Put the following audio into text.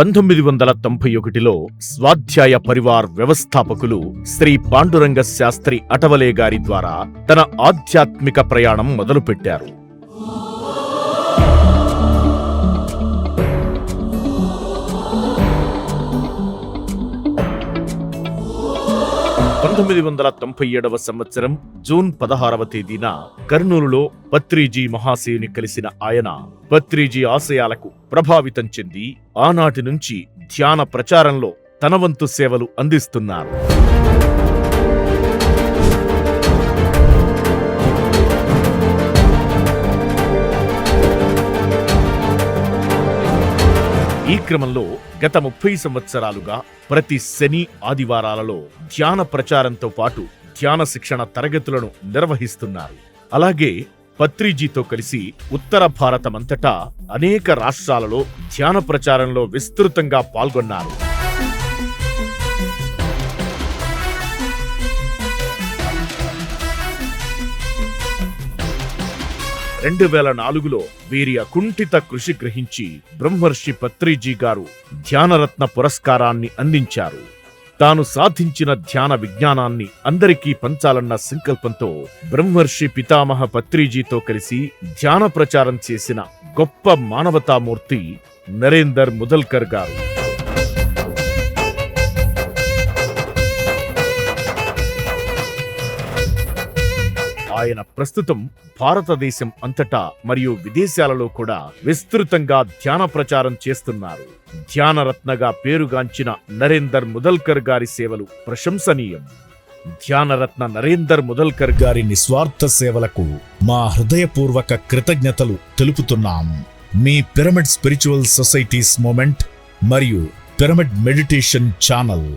1991లో స్వాధ్యాయ పరివార్ వ్యవస్థాపకులు శ్రీ పాండురంగ శాస్త్రి అటవలే గారి ద్వారా తన ఆధ్యాత్మిక ప్రయాణం మొదలుపెట్టారు. సంవత్సరం జూన్ 16వ తేదీన కర్నూలులో పత్రిజీ మహాశయుని కలిసిన ఆయన పత్రిజీ ఆశయాలకు ప్రభావితం చెంది ఆనాటి నుంచి ధ్యాన ప్రచారంలో తన వంతు సేవలు అందిస్తున్నారు. ఈ క్రమంలో గత 30 సంవత్సరాలుగా ప్రతి శని ఆదివారాలలో ధ్యాన ప్రచారంతో పాటు ధ్యాన శిక్షణ తరగతులను నిర్వహిస్తున్నారు. అలాగే పత్రిజీతో కలిసి ఉత్తర భారతమంతటా అనేక రాష్ట్రాలలో ధ్యాన ప్రచారంలో విస్తృతంగా పాల్గొన్నారు. 2004లో వీరి అకుంఠిత కృషి గ్రహించి బ్రహ్మర్షి పత్రిజీ గారు ధ్యానరత్న పురస్కారాన్ని అందించారు. తాను సాధించిన ధ్యాన విజ్ఞానాన్ని అందరికీ పంచాలన్న సంకల్పంతో బ్రహ్మర్షి పితామహ పత్రిజీతో కలిసి ధ్యాన ప్రచారం చేసిన గొప్ప మానవతామూర్తి నరేందర్ ముదల్కర్ గారు. ఆయన ప్రస్తుతం భారతదేశం అంతటా మరియు విదేశాలలో కూడా విస్తృతంగా ధ్యాన ప్రచారం చేస్తున్నారు. ధ్యానరత్నగా పేరుగాంచిన నరేందర్ ముదల్కర్ గారి సేవలు ప్రశంసనీయం. ధ్యానరత్న నరేందర్ ముదల్కర్ గారి నిస్వార్థ సేవలకు మా హృదయపూర్వక కృతజ్ఞతలు తెలుపుతున్నాం. మీ పిరమిడ్ స్పిరిచువల్ సొసైటీస్ మూమెంట్ మరియు పిరమిడ్ మెడిటేషన్ ఛానల్